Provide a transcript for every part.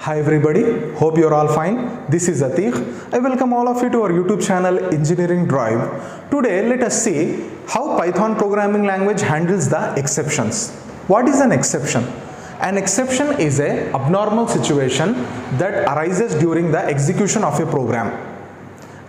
Hi everybody, hope you're all fine. This is ATEEQ. I welcome all of you to our YouTube channel Engineering Drive. Today let us see how Python programming language handles the exceptions. What is an exception? An exception is an abnormal situation that arises during the execution of a program.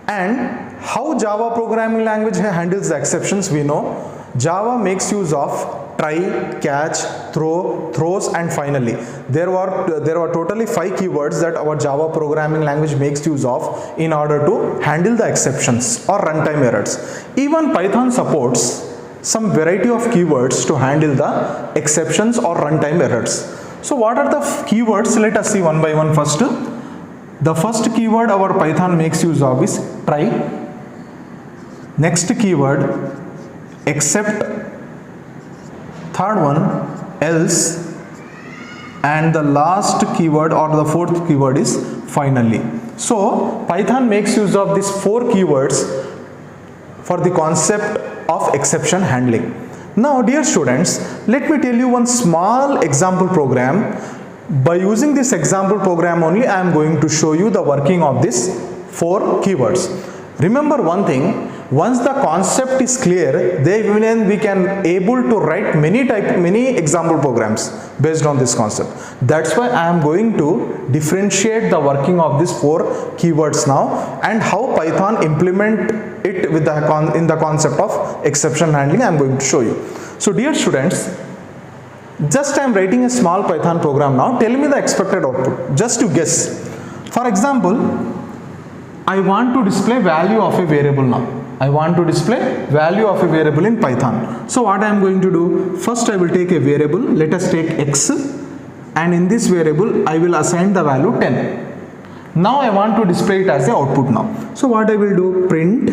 And how Java programming language handles the exceptions, we know. Java makes use of try, catch, throw, throws, and finally. There were totally 5 keywords that our Java programming language makes use of in order to handle the exceptions or runtime errors. Even Python supports some variety of keywords to handle the exceptions or runtime errors. So what are the keywords? Let us see one by one first. The first keyword our Python makes use of is try. Next keyword except. Third one else, and the last keyword or the fourth keyword is finally. So Python makes use of these 4 keywords for the concept of exception handling. Now dear students, let me tell you one small example program. By using this example program only, I am going to show you the working of these 4 keywords. Remember one thing, once the concept is clear, then we can able to write many example programs based on this concept. That's why I am going to differentiate the working of these 4 keywords now, and how Python implement it with in the concept of exception handling I am going to show you. So dear students, just I am writing a small Python program now. Tell me the expected output, just to guess. For example, I want to display value of a variable now. I want to display value of a variable in Python. So what I am going to do? First I will take a variable. Let us take x, and in this variable I will assign the value 10. Now I want to display it as a output now. So what I will do? Print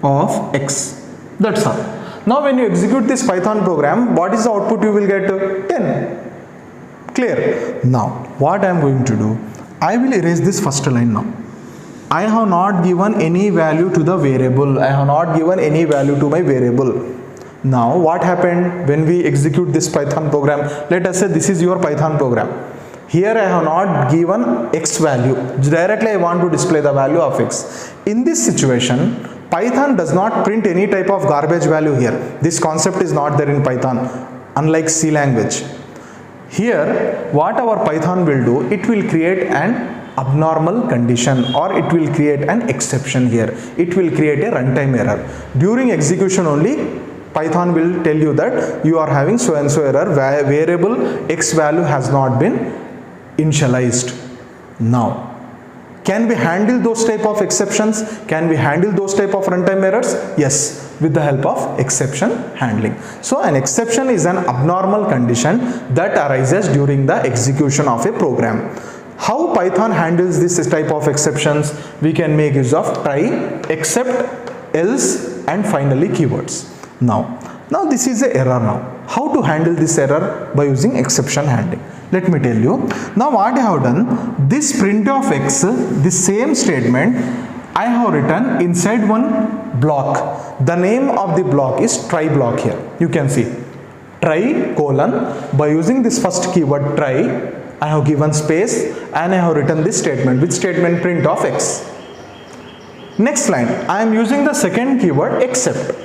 of x. That's all. Now when you execute this Python program, what is the output you will get? 10. Clear? Now what I am going to do? I will erase this first line now. I have not given any value to the variable. I have not given any value to my variable. Now what happened when we execute this Python program? Let us say this is your Python program. Here I have not given x value. Directly I want to display the value of x. In this situation, Python does not print any type of garbage value here. This concept is not there in Python, unlike C language. Here what our Python will do, it will create an abnormal condition, or it will create an exception here. It will create a runtime error. During execution only, Python will tell you that you are having so and so error, variable x value has not been initialized. Now, can we handle those type of exceptions? Can we handle those type of runtime errors? Yes, with the help of exception handling. So an exception is an abnormal condition that arises during the execution of a program. How Python handles this type of exceptions? We can make use of try, except, else, and finally keywords. Now this is an error now. How to handle this error? By using exception handling. Let me tell you. Now what I have done, this print of x, this same statement, I have written inside one block. The name of the block is try block here. You can see try colon. By using this first keyword try, I have given space and I have written this statement. Which statement? Print of x. Next line, I am using the second keyword except.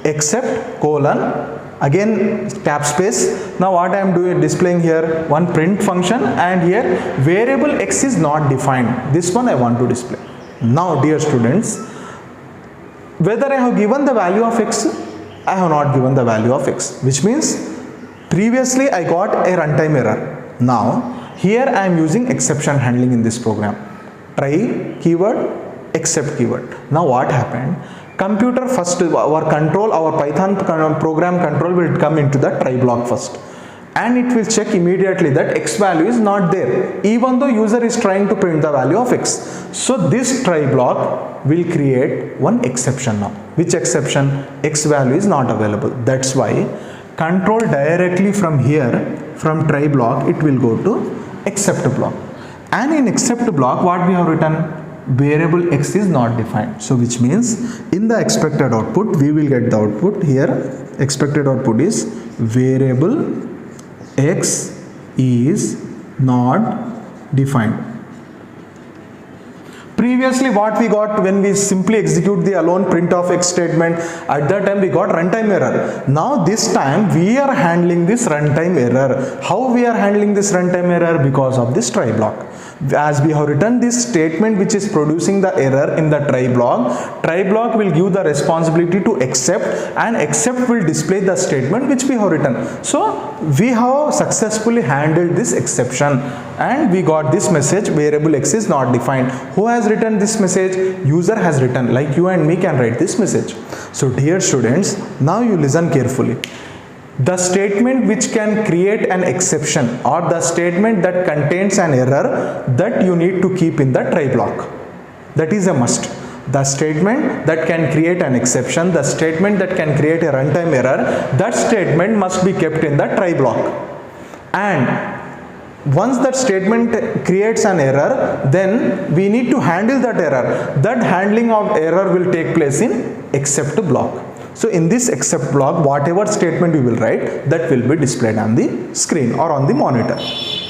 Except colon. Again tab space. Now what I am doing, displaying here one print function, and here variable x is not defined. This one I want to display. Now dear students, whether I have given the value of x, I have not given the value of x, which means previously I got a runtime error. Now here I am using exception handling in this program. Try keyword, except keyword. Now what happened? Computer first, our Python program control will come into the try block first, and it will check immediately that x value is not there, even though user is trying to print the value of x. So this try block will create one exception now. Which exception? X value is not available. That's why control directly from here, from try block, it will go to except block. And in except block, what we have written? Variable x is not defined. So which means in the expected output, we will get the output here. Expected output is variable x is not defined. Previously what we got when we simply execute the alone printf(x) statement, at that time we got runtime error. Now this time we are handling this runtime error. How we are handling this runtime error? Because of this try block. As we have written this statement which is producing the error in the try block will give the responsibility to accept, and accept will display the statement which we have written. So we have successfully handled this exception and we got this message, variable x is not defined. Who has written this message? User has written. Like you and me can write this message. So dear students, now you listen carefully. The statement which can create an exception, or the statement that contains an error, that you need to keep in the try block. That is a must. The statement that can create an exception, the statement that can create a runtime error, that statement must be kept in the try block. And once that statement creates an error, then we need to handle that error. That handling of error will take place in except block. So in this except block, whatever statement we will write, that will be displayed on the screen or on the monitor.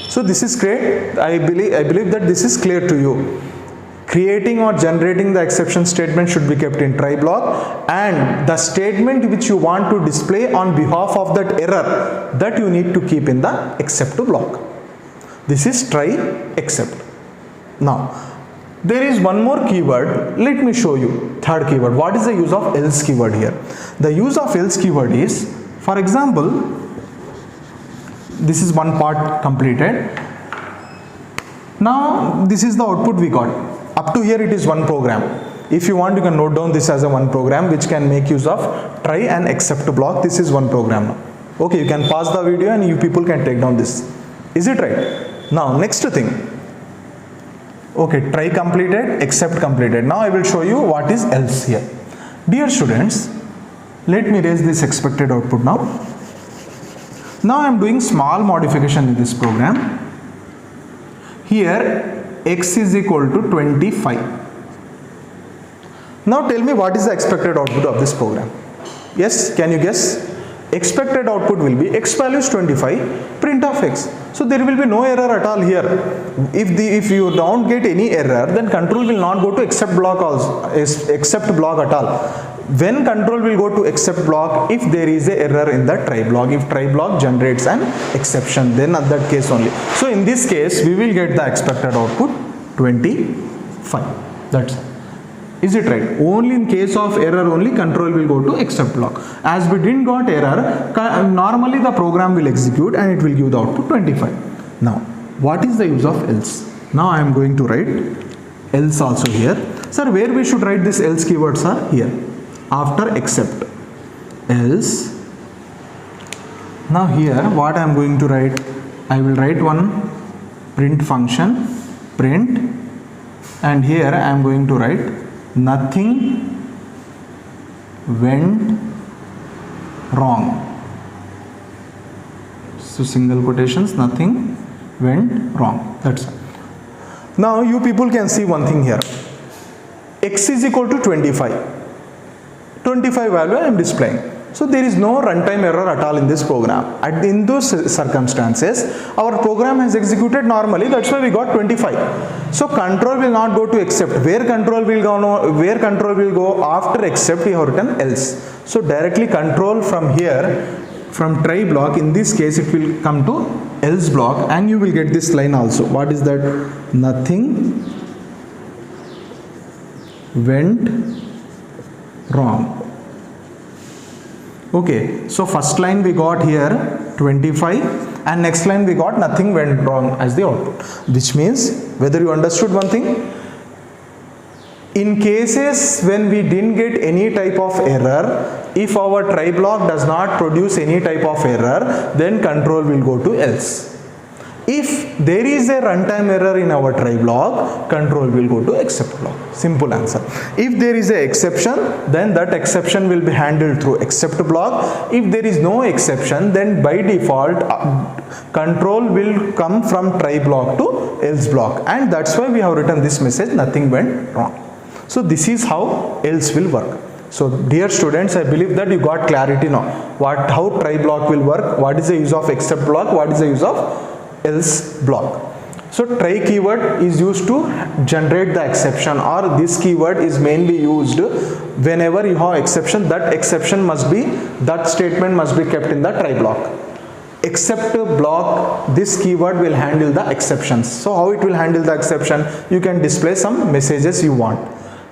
So this is great. I believe that this is clear to you. Creating or generating the exception statement should be kept in try block, and the statement which you want to display on behalf of that error, that you need to keep in the except block. This is try except. Now there is one more keyword. Let me show you. Third keyword. What is the use of else keyword here? The use of else keyword is, for example, this is one part completed. Now this is the output we got. Up to here it is one program. If you want, you can note down this as a one program which can make use of try and except block. This is one program now. Okay, you can pause the video and you people can take down this. Is it right? Now next thing. Okay, try completed, except completed. Now I will show you what is else here. Dear students, let me raise this expected output now. Now I am doing small modification in this program. Here x is equal to 25. Now tell me what is the expected output of this program. Yes, can you guess? Expected output will be x value is 25, print of x. So there will be no error at all here. If you don't get any error, then control will not go to except block also, except block at all. When control will go to except block, if there is a error in the try block, if try block generates an exception, then at that case only. So in this case, we will get the expected output 25. That's it. Is it right? Only in case of error only control will go to except block. As we didn't got error, normally the program will execute and it will give the output 25. Now, what is the use of else? Now I am going to write else also here. Sir, where we should write this else keywords are here. After except. Else. Now here what I am going to write? I will write one print function, print, and here I am going to write nothing went wrong. So single quotations, nothing went wrong. That's it. Now you people can see one thing here. X is equal to 25. 25 value I am displaying. So there is no runtime error at all in this program. In those circumstances, our program has executed normally. That's why we got 25. So control will not go to except. Where control will go after except, we have written else. So directly control from here, from try block. In this case, it will come to else block, and you will get this line also. What is that? Nothing went wrong. Okay, so first line we got here 25, and next line we got nothing went wrong as the output, which means, whether you understood one thing, in cases when we didn't get any type of error, if our try block does not produce any type of error, then control will go to else. If there is a runtime error in our try block, control will go to except block. Simple answer. If there is an exception, then that exception will be handled through except block. If there is no exception, then by default control will come from try block to else block, and that's why we have written this message, nothing went wrong. So this is how else will work. So dear students, I believe that you got clarity now how try block will work, what is the use of except block, what is the use of else block. So try keyword is used to generate the exception, or this keyword is mainly used whenever you have exception. That exception must be, that statement must be kept in the try block. Except block, this keyword will handle the exceptions. So how it will handle the exception? You can display some messages you want.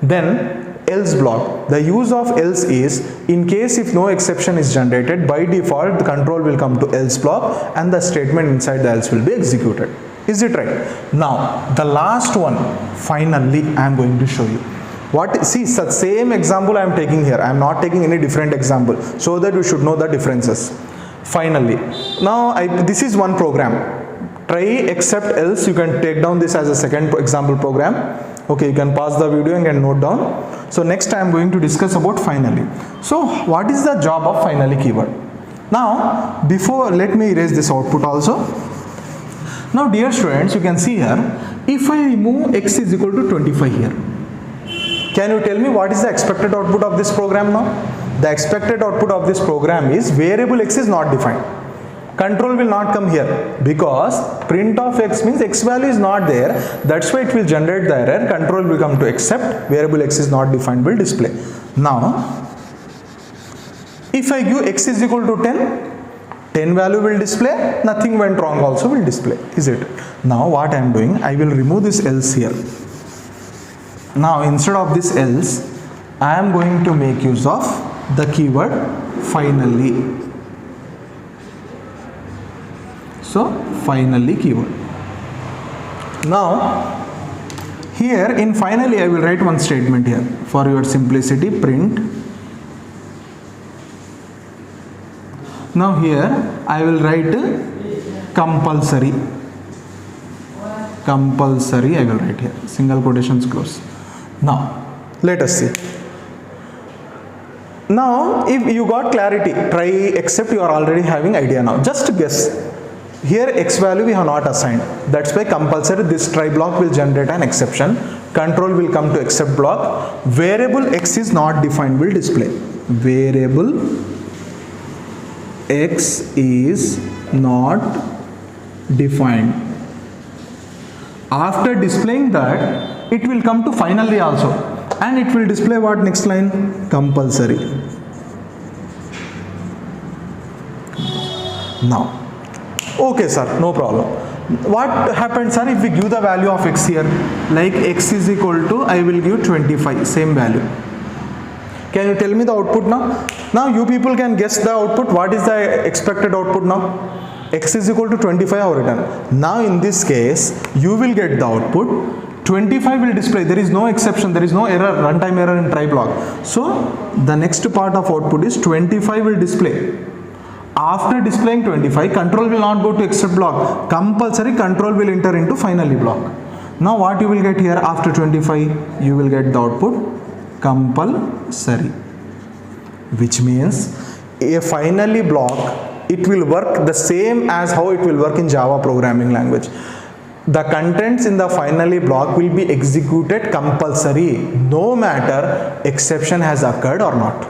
Then else block, the use of else is in case if no exception is generated, by default the control will come to else block and the statement inside the else will be executed. Is it right? Now the last one, finally I am going to show you. What, see, same example I am taking here. I am not taking any different example, so that you should know the differences. Finally, now this is one program. Try except else. You can take down this as a second example program. Okay, you can pause the video and can note down. So next I am going to discuss about finally. So what is the job of finally keyword? Now before, let me erase this output also. Now dear students, you can see here, if I remove x is equal to 25 here, can you tell me what is the expected output of this program now? The expected output of this program is variable x is not defined. Control will not come here because print of x means x value is not there. That's why it will generate the error. Control will come to except variable x is not defined will display. Now, if I give x is equal to 10 value will display, nothing went wrong also will display. Is it? Now what I am doing, I will remove this else here. Now instead of this else, I am going to make use of the keyword finally. So finally keyword. Now here in finally I will write one statement here for your simplicity, print. Now here I will write compulsory. Compulsory I will write here, single quotations close. Now let us see. Now if you got clarity, try except you are already having idea now. Just guess. Here x value we have not assigned. That's why compulsory this try block will generate an exception. Control will come to except block. Variable x is not defined will display. Variable x is not defined. After displaying that, it will come to finally also, and it will display what next line? Compulsory. Now okay sir, no problem. What happens sir if we give the value of x here, like x is equal to, I will give 25, same value. Can you tell me the output now? Now you people can guess the output. What is the expected output now? X is equal to 25 I have written. Now in this case, you will get the output. 25 will display. There is no exception. There is no error, runtime error in try block. So the next part of output is 25 will display. After displaying 25, control will not go to except block. Compulsory control will enter into finally block. Now what you will get here after 25? You will get the output compulsory, which means a finally block, it will work the same as how it will work in Java programming language. The contents in the finally block will be executed compulsory, no matter exception has occurred or not.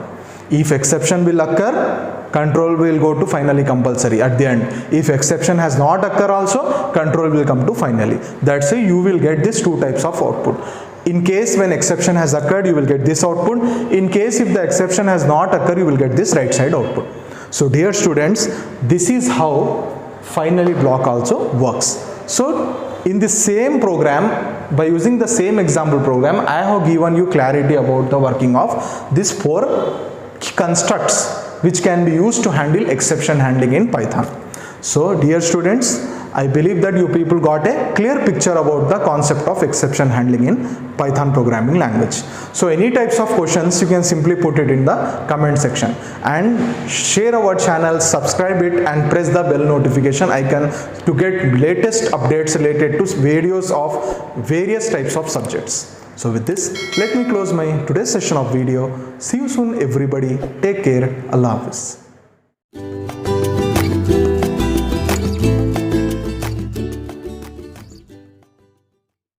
If exception will occur, control will go to finally compulsory at the end. If exception has not occurred also, control will come to finally. That's why you will get these two types of output. In case when exception has occurred, you will get this output. In case if the exception has not occurred, you will get this right side output. So dear students, this is how finally block also works. So in the same program, by using the same example program, I have given you clarity about the working of these 4 constructs which can be used to handle exception handling in Python. So dear students, I believe that you people got a clear picture about the concept of exception handling in Python programming language. So any types of questions, you can simply put it in the comment section, and share our channel, subscribe it and press the bell notification icon to get latest updates related to videos of various types of subjects. So with this, let me close my today's session of video. See you soon everybody. Take care. Allah Hafiz.